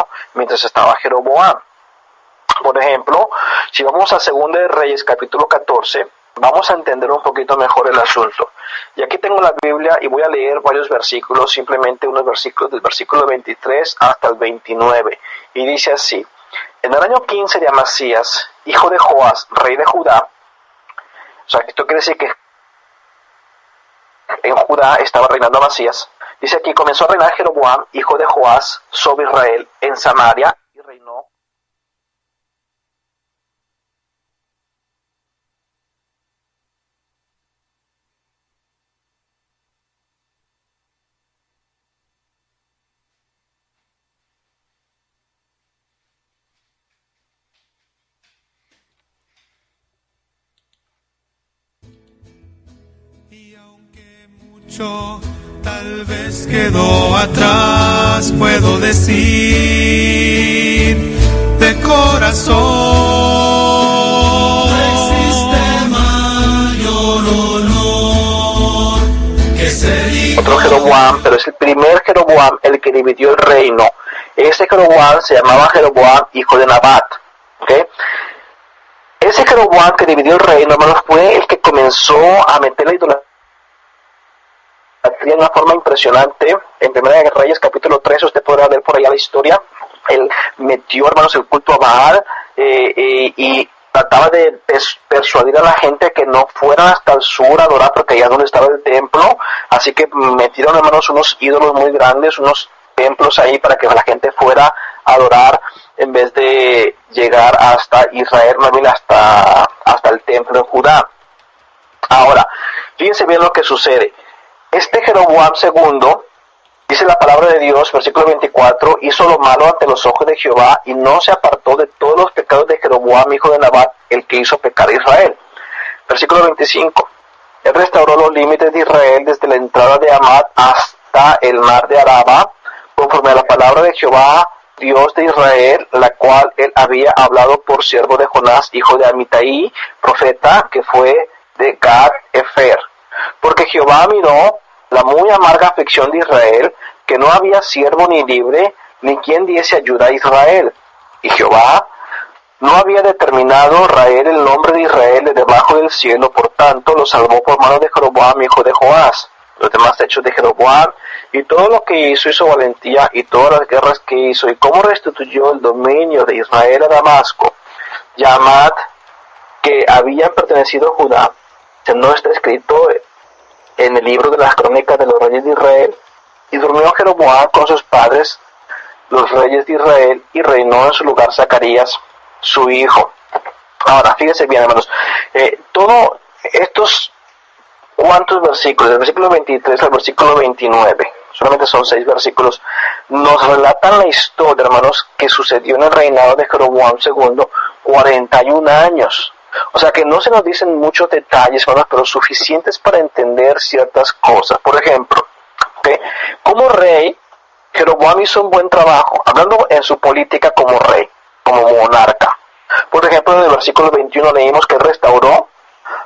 reino mientras estaba Jeroboam. Por ejemplo, si vamos a 2 de Reyes, capítulo 14, vamos a entender un poquito mejor el asunto. Y aquí tengo la Biblia y voy a leer varios versículos, simplemente unos versículos del versículo 23 hasta el 29. Y dice así: en el año 15 de Amasías, hijo de Joás, rey de Judá, o sea, esto quiere decir que en Judá estaba reinando Amasías. Dice aquí: comenzó a reinar Jeroboam, hijo de Joás, sobre Israel, en Samaria, y reinó. Y aunque mucho tal vez quedó atrás, puedo decir de corazón: no existe mayor honor que ser hijo. Otro Jeroboam, pero es el primer Jeroboam el que dividió el reino. Ese Jeroboam se llamaba Jeroboam, hijo de Nabat. ¿Okay? Ese Jeroboam que dividió el reino, hermanos, fue el que comenzó a meter la idolatría de una forma impresionante. En 1 de Reyes, capítulo 3, usted podrá ver por allá la historia. Él metió, hermanos, el culto a Baal y trataba de persuadir a la gente que no fueran hasta el sur a adorar, porque allá donde estaba el templo. Así que metieron, hermanos, unos ídolos muy grandes, unos templos ahí para que la gente fuera a adorar, en vez de llegar hasta Israel, más bien hasta el templo de Judá. Ahora, fíjense bien lo que sucede. Este Jeroboam II, dice la palabra de Dios, versículo 24, hizo lo malo ante los ojos de Jehová y no se apartó de todos los pecados de Jeroboam, hijo de Nabat, el que hizo pecar a Israel. Versículo 25, él restauró los límites de Israel desde la entrada de Hamat hasta el mar de Araba, conforme a la palabra de Jehová, Dios de Israel, la cual él había hablado por siervo de Jonás, hijo de Amitai, profeta, que fue de Gad Efer. Porque Jehová miró la muy amarga aflicción de Israel, que no había siervo ni libre, ni quien diese ayuda a Israel. Y Jehová no había determinado Rael el nombre de Israel de debajo del cielo, por tanto lo salvó por mano de Jeroboam, hijo de Joás. Los demás hechos de Jeroboam, y todo lo que hizo su valentía, y todas las guerras que hizo, y cómo restituyó el dominio de Israel a Damasco, Yamat, que habían pertenecido a Judá, no está escrito en el libro de las crónicas de los reyes de Israel. Y durmió Jeroboam con sus padres, los reyes de Israel, y reinó en su lugar Zacarías, su hijo. Ahora, fíjense bien, hermanos, todos estos cuantos versículos, del versículo 23 al versículo 29, solamente son 6 versículos, nos relatan la historia, hermanos, que sucedió en el reinado de Jeroboam II, 41 años. O sea que no se nos dicen muchos detalles, hermanos, pero suficientes para entender ciertas cosas. Por ejemplo, ¿okay? Como rey, Jeroboam hizo un buen trabajo, hablando en su política como rey, como monarca. Por ejemplo, en el versículo 21 leímos que restauró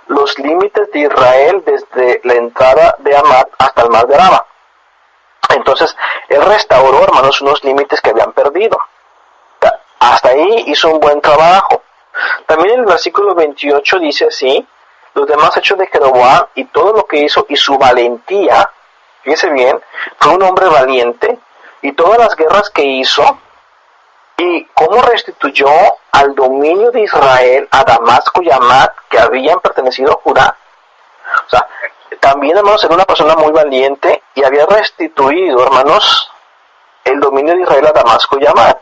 los límites de Israel desde la entrada de Hamat hasta el mar de Araba. Entonces, él restauró, hermanos, unos límites que habían perdido. Hasta ahí hizo un buen trabajo. También en el versículo 28 dice así: los demás hechos de Jeroboam y todo lo que hizo y su valentía, fíjese bien, fue un hombre valiente, y todas las guerras que hizo, y cómo restituyó al dominio de Israel a Damasco y Hamat, que habían pertenecido a Judá. O sea, también, hermanos, era una persona muy valiente y había restituido, hermanos, el dominio de Israel a Damasco y Hamat.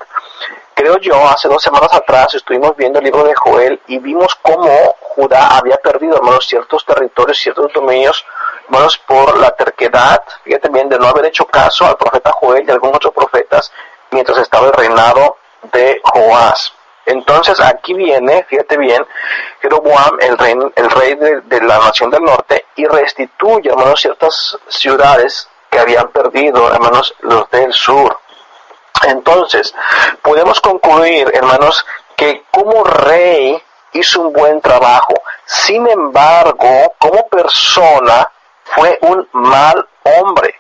Creo yo, hace 2 semanas atrás estuvimos viendo el libro de Joel y vimos cómo Judá había perdido, hermanos, ciertos territorios, ciertos dominios, hermanos, por la terquedad, fíjate bien, de no haber hecho caso al profeta Joel y a algunos otros profetas mientras estaba el reinado de Joás. Entonces aquí viene, fíjate bien, Jeroboam, el rey de la nación del norte, y restituye, hermanos, ciertas ciudades que habían perdido, hermanos, los del sur. Entonces, podemos concluir, hermanos, que como rey hizo un buen trabajo. Sin embargo, como persona, fue un mal hombre.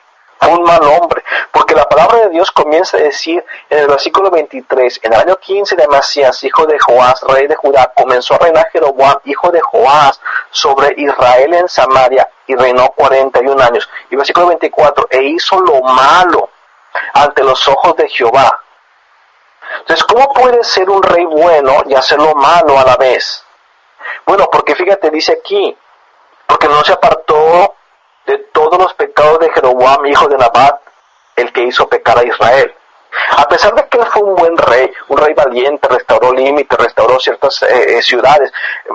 fue un mal hombre, porque la palabra de Dios comienza a decir en el versículo 23, en el año 15 de Amasías, hijo de Joás, rey de Judá, comenzó a reinar Jeroboam, hijo de Joás, sobre Israel en Samaria, y reinó 41 años. Y versículo 24, e hizo lo malo ante los ojos de Jehová. Entonces, ¿cómo puede ser un rey bueno y hacer lo malo a la vez? Bueno, porque fíjate, dice aquí, porque no se apartó de todos los pecados de Jeroboam, hijo de Nabat, el que hizo pecar a Israel. A pesar de que él fue un buen rey, un rey valiente, restauró límites, restauró ciertas ciudades.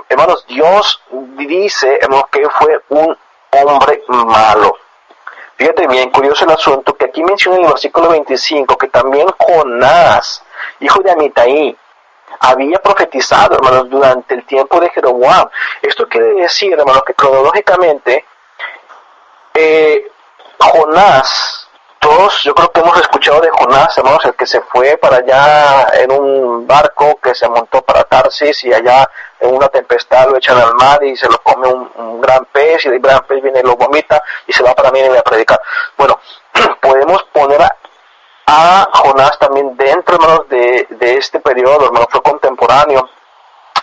Hermanos, Dios dice, hermanos, que él fue un hombre malo. Fíjate bien, curioso el asunto, que aquí menciona en el versículo 25, que también Jonás, hijo de Amitai, había profetizado, hermanos, durante el tiempo de Jeroboam. Esto quiere decir, hermanos, que cronológicamente, Jonás, todos yo creo que hemos escuchado de Jonás, hermanos, el que se fue para allá en un barco que se montó para Tarsis y allá en una tempestad lo echan al mar y se lo come un gran pez y el gran pez viene y lo vomita y se va para Nínive a predicar. Bueno, podemos poner a Jonás también dentro, hermanos, de este periodo, hermanos, fue contemporáneo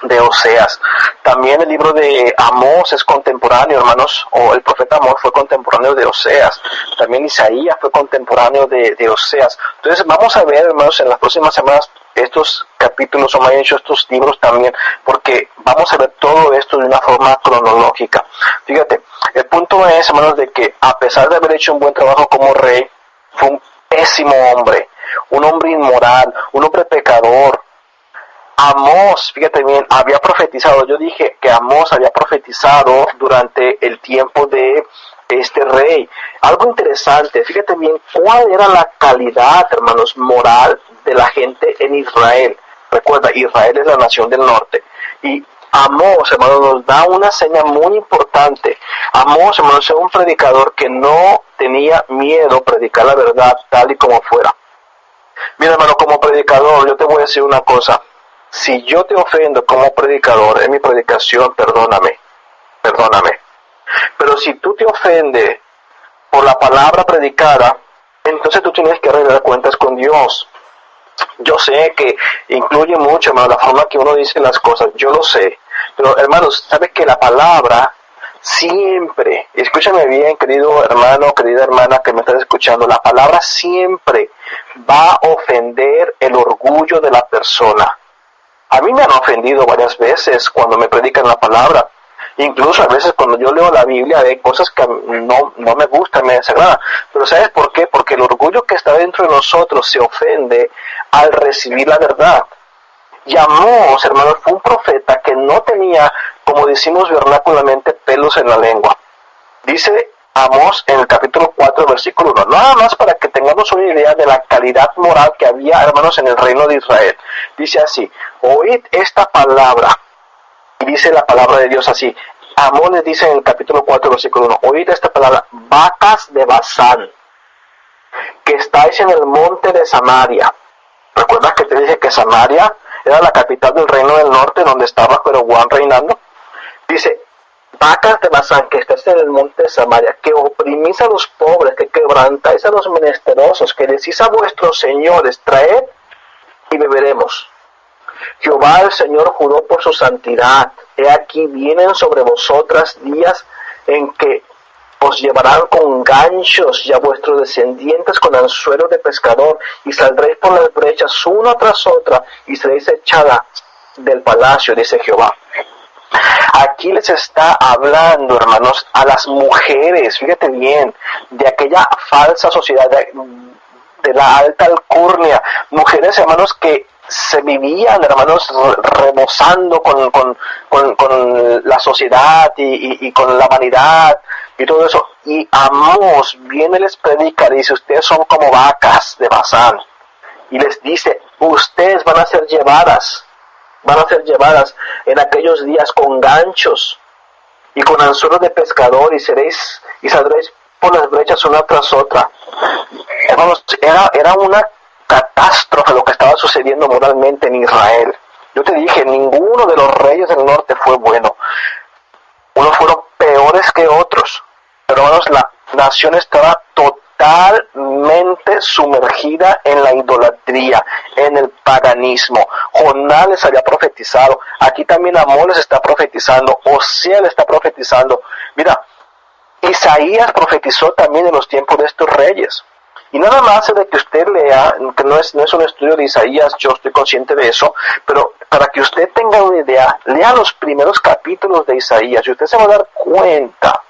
de Oseas. También el libro de Amós es contemporáneo, hermanos, o el profeta Amós fue contemporáneo de Oseas. También Isaías fue contemporáneo de Oseas. Entonces vamos a ver, hermanos, en las próximas semanas estos capítulos, o más bien estos libros también, porque vamos a ver todo esto de una forma cronológica. Fíjate, el punto es, hermanos, de que a pesar de haber hecho un buen trabajo como rey, fue un pésimo hombre, un hombre inmoral, un hombre pecador. Amós, fíjate bien, había profetizado, yo dije que Amós había profetizado durante el tiempo de este rey. Algo interesante, fíjate bien, cuál era la calidad, hermanos, moral de la gente en Israel. Recuerda, Israel es la nación del norte. Y Amós, hermanos, nos da una señal muy importante. Amós, hermanos, era un predicador que no tenía miedo a predicar la verdad tal y como fuera. Mira, hermano, como predicador, yo te voy a decir una cosa. Si yo te ofendo como predicador en mi predicación, perdóname. Pero si tú te ofendes por la palabra predicada, entonces tú tienes que arreglar cuentas con Dios. Yo sé que incluye mucho, hermano, la forma que uno dice las cosas, yo lo sé. Pero, hermanos, sabes que la palabra siempre, escúchame bien, querido hermano, querida hermana que me estás escuchando, la palabra siempre va a ofender el orgullo de la persona. A mí me han ofendido varias veces cuando me predican la palabra. Incluso a veces cuando yo leo la Biblia hay cosas que no me gustan, me desagradan. Pero ¿sabes por qué? Porque el orgullo que está dentro de nosotros se ofende al recibir la verdad. Y Amós, hermanos, fue un profeta que no tenía, como decimos vernáculamente, pelos en la lengua. Dice Amós en el capítulo 4, versículo 1. Nada más para que tengamos una idea de la calidad moral que había, hermanos, en el reino de Israel. Dice así, oíd esta palabra. Y dice la palabra de Dios así. Amós les dice en el capítulo 4, versículo 1. Oíd esta palabra, vacas de Basán, que estáis en el monte de Samaria. ¿Recuerdas que te dije que Samaria era la capital del reino del norte donde estaba Jeroboam reinando? Dice, vacas de Basán, que estáis en el monte de Samaria, que oprimís a los pobres, que quebrantáis a los menesterosos, que decís a vuestros señores, traed y beberemos. Jehová el Señor juró por su santidad. He aquí vienen sobre vosotras días en que os llevarán con ganchos y a vuestros descendientes con anzuelos de pescador, y saldréis por las brechas una tras otra y seréis echada del palacio, dice Jehová. Aquí les está hablando, hermanos, a las mujeres, fíjate bien, de aquella falsa sociedad de la alta alcurnia, mujeres, hermanos, que se vivían, hermanos, rebosando con la sociedad y con la vanidad y todo eso. Y Amós viene y les predica, dice, ustedes son como vacas de Basán. Y les dice, ustedes van a ser llevadas en aquellos días con ganchos y con anzuelos de pescador y saldréis por las brechas una tras otra. Hermanos, era una catástrofe lo que estaba sucediendo moralmente en Israel. Yo te dije, ninguno de los reyes del norte fue bueno. Unos fueron peores que otros. Pero hermanos, la nación estaba totalmente sumergida en la idolatría, en el paganismo. Jonás les había profetizado, aquí también Amós les está profetizando, Oseas les está profetizando. Mira, Isaías profetizó también en los tiempos de estos reyes. Y nada más de que usted lea, que no es un estudio de Isaías, yo estoy consciente de eso, pero para que usted tenga una idea, lea los primeros capítulos de Isaías y usted se va a dar cuenta.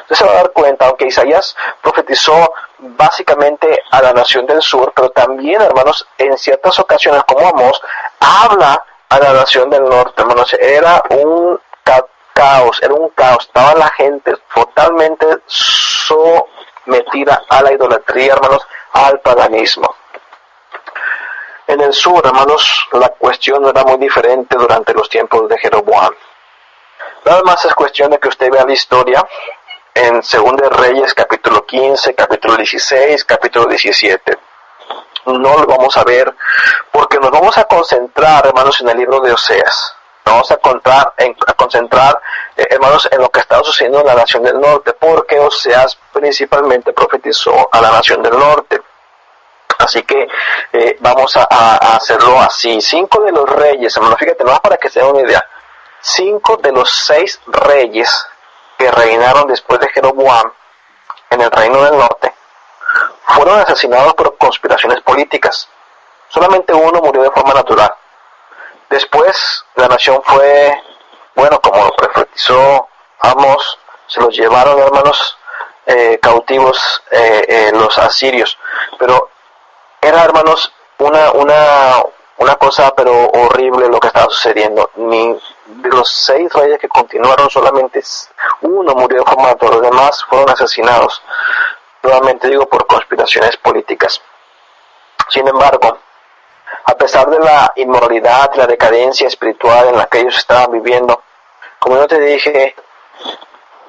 Usted se va a dar cuenta, aunque Isaías profetizó básicamente a la nación del sur, pero también, hermanos, en ciertas ocasiones, como Amós, habla a la nación del norte, hermanos. Era un caos, estaba la gente totalmente sometida a la idolatría, hermanos, al paganismo. En el sur, hermanos, la cuestión era muy diferente durante los tiempos de Jeroboam. Nada más es cuestión de que usted vea la historia en 2 Reyes, capítulo 15, capítulo 16, capítulo 17. No lo vamos a ver porque nos vamos a concentrar, hermanos, en el libro de Oseas. Nos vamos a concentrar, hermanos, en lo que estaba sucediendo en la nación del norte, porque Oseas principalmente profetizó a la nación del norte. Así que vamos a hacerlo así. 5 de los reyes, hermanos, fíjate, no para que se den una idea. 5 de los 6 reyes que reinaron después de Jeroboam en el reino del norte fueron asesinados por conspiraciones políticas. Solamente uno murió de forma natural. Después la nación fue, bueno, como lo profetizó Amós, se los llevaron, hermanos, cautivos los asirios. Pero era, hermanos, una cosa pero horrible lo que estaba sucediendo. Ni de los 6 reyes que continuaron, solamente uno murió de forma natural, los demás fueron asesinados, nuevamente digo, por conspiraciones políticas. Sin embargo, a pesar de la inmoralidad y la decadencia espiritual en la que ellos estaban viviendo, como yo te dije,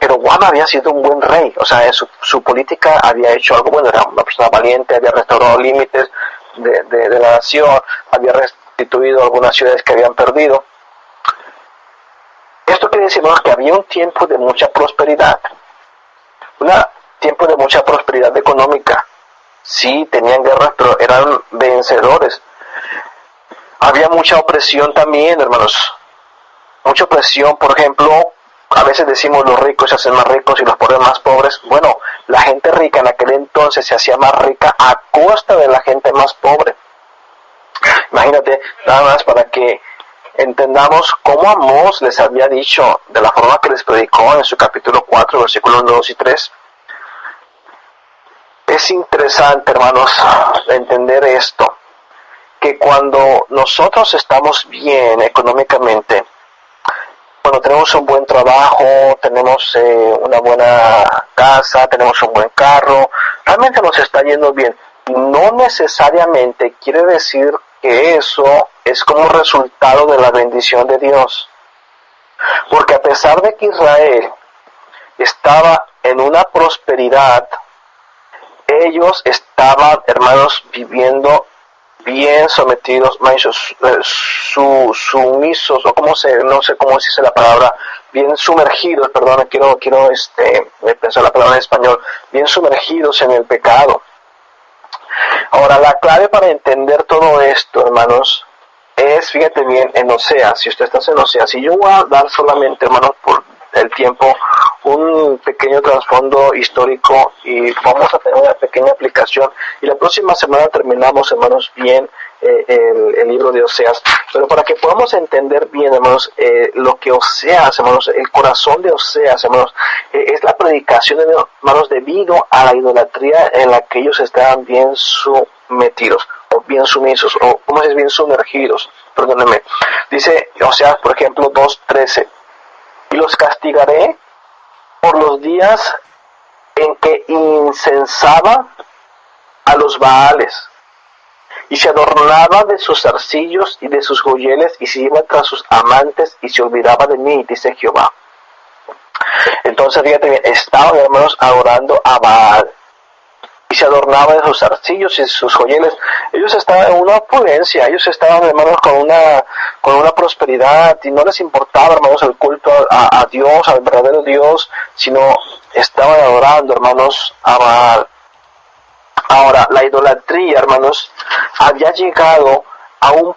Jeroboam había sido un buen rey, o sea, su política había hecho algo bueno, era una persona valiente, había restaurado límites de la nación, había restituido algunas ciudades que habían perdido. Esto quiere decir, que había un tiempo de mucha prosperidad, un tiempo de mucha prosperidad económica. Sí, tenían guerras, pero eran vencedores. Había mucha opresión también, hermanos. Mucha opresión, por ejemplo, a veces decimos los ricos se hacen más ricos y los pobres más pobres. Bueno, la gente rica en aquel entonces se hacía más rica a costa de la gente más pobre. Imagínate, nada más para que entendamos cómo Amós les había dicho, de la forma que les predicó en su capítulo 4, versículos 2 y 3. Es interesante, hermanos, entender esto, que cuando nosotros estamos bien económicamente, cuando tenemos un buen trabajo, tenemos una buena casa, tenemos un buen carro, realmente nos está yendo bien. No necesariamente quiere decir que eso es como resultado de la bendición de Dios. Porque a pesar de que Israel estaba en una prosperidad, ellos estaban, hermanos, viviendo bien sometidos, sumisos, o no sé cómo se dice la palabra, bien sumergidos, perdón, quiero pensar la palabra en español, bien sumergidos en el pecado. Ahora, la clave para entender todo esto, hermanos, es, fíjate bien, en Oseas. Si usted está en Oseas, y yo voy a dar solamente, hermanos, por el tiempo, un pequeño trasfondo histórico y vamos a tener una pequeña aplicación. Y la próxima semana terminamos, hermanos, bien el libro de Oseas. Pero para que podamos entender bien, hermanos, lo que Oseas, hermanos, el corazón de Oseas, hermanos, es la predicación, hermanos, debido a la idolatría en la que ellos estaban bien sometidos, o bien sumisos, o como es bien sumergidos, perdónenme. Dice Oseas, por ejemplo, 2:13, y los castigaré por los días en que incensaba a los Baales, y se adornaba de sus zarcillos y de sus joyeles, y se iba tras sus amantes, y se olvidaba de mí, dice Jehová. Entonces, fíjate bien, estaban, hermanos, adorando a Baal, y se adornaba de sus zarcillos y sus joyeles. Ellos estaban en una opulencia, ellos estaban, hermanos, con una prosperidad, y no les importaba, hermanos, el culto a Dios, al verdadero Dios, sino estaban adorando, hermanos, a Baal. Ahora, la idolatría, hermanos, había llegado a un